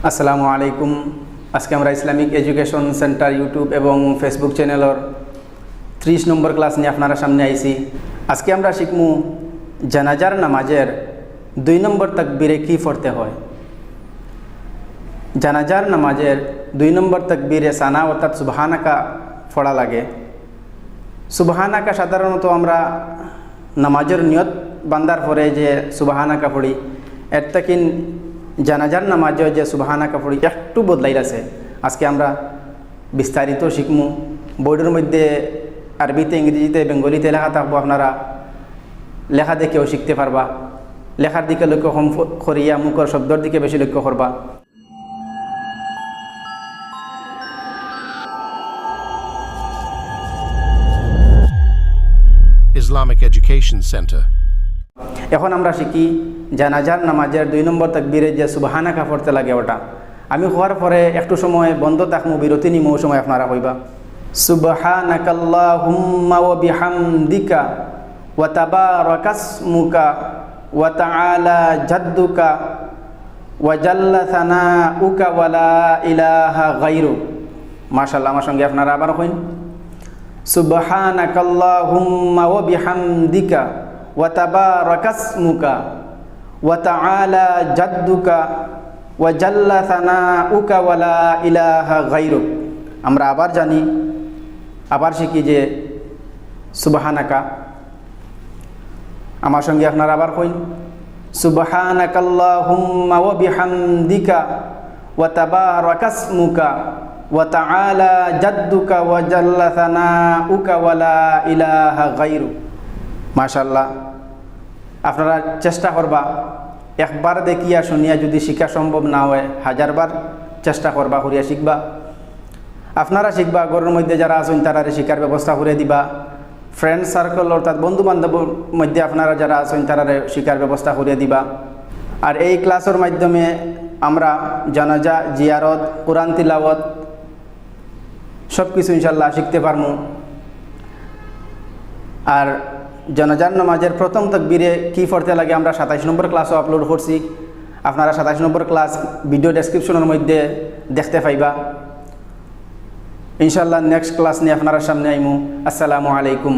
আসসালামু আলাইকুম। আজকে আমরা ইসলামিক এডুকেশন সেন্টার ইউটিউব এবং ফেসবুক চ্যানেলের 30 নম্বর ক্লাস নিয়ে আপনারা সামনে আইছি। আজকে আমরা শিখমু জানাজার নামাজের 2 নম্বর তাকবীরে কি পড়তে হয়। জানাজার নামাজের 2 নম্বর তাকবীরে সানা অর্থাৎ সুবহানাকা পড়া লাগে। সুবহানাকা সাধারণত আমরা নামাজের নিয়ত বান্দার পরে যে সুবহানাকা পড়ি, এর তাকিন জানাজার নামাজে যে সুবহানাকা পড়ি একটু বদলাই আছে। আজকে আমরা বিস্তারিত শিখমু। বোর্ডের মধ্যে আরবিতে, ইংরেজিতে, বেঙ্গলিতে লেখা থাকবো, আপনারা লেখা দেখেও শিখতে পারবা। লেখার দিকে লক্ষ্য কম করিয়া মুখের শব্দের দিকে বেশি লক্ষ্য করবা। Islamic Education Center. এখন আমরা শিখি জানাজার নামাজের 2 নম্বর তাকবীরে যে সুবহানাকা পড়তে লাগে ওটা। আমি হওয়ার পরে একটু সময় বন্ধ থাকমু, বিরতি নিমু, সময় আপনারা কইবা সুবহানাকাল্লাহুম্মা ওয়া বিহামদিকা ওয়া তাবারাকাসমুকা ওয়া তাআলা জাদ্দুকা ওয়া জাল্লা সানাউকা ওয়া লা ইলাহা গায়রুক। মাশাআল্লাহ, আমার সঙ্গে আপনারা আবার কইন সুবহানাকাল্লাহুম্মা ওয়া বিহামদিকা ওয়া তাবারাকাসমুকা ওয়া তাআলা জাদ্দুকা ওয়া জাল্লা সানাউকা ওয়া লা ইলাহা গায়রুক। আমরা আবার জানি, আবার শিখি যে সুবহানাকা। আমার সঙ্গে আপনারা আবার কইন সুবহানাকাল্লাহুম্মা ওয়া বিহামদিকা ওয়া তাবারাকাসমুকা ওয়া তাআলা জাদ্দুকা ওয়া জাল্লা সানাউকা ওয়া লা ইলাহা গায়রুক। মাশাআল্লাহ, আপনারা চেষ্টা করবা। একবার দেখিয়া শুনিয়া যদি শিখা সম্ভব না হয়, 1000 বার চেষ্টা করবা, করিয়া শিখবা। আপনারা শিখবা, ঘরের মধ্যে যারা আছেন তারা শিখার ব্যবস্থা করে দিবা। ফ্রেন্ড সার্কেল অর্থাৎ বন্ধু বান্ধবের মধ্যে আপনারা যারা আছেন তারা শিখার ব্যবস্থা করে দিবা। আর এই ক্লাসের মাধ্যমে আমরা জানাজা, জিয়ারত, কোরআন তিলাওয়াত সব কিছু ইনশাল্লাহ শিখতে পারবো। আর জানাজার নামাজের প্রথম তাকবীরে কি পড়তে লাগে আমরা 27 নম্বর ক্লাসও আপলোড করছি। আপনারা 27 নম্বর ক্লাস ভিডিও ডেসক্রিপশনের মধ্যে দেখতে পাইবা। ইনশাল্লাহ নেক্সট ক্লাস নিয়ে আপনারা সামনে আইমু। আসসালামু আলাইকুম।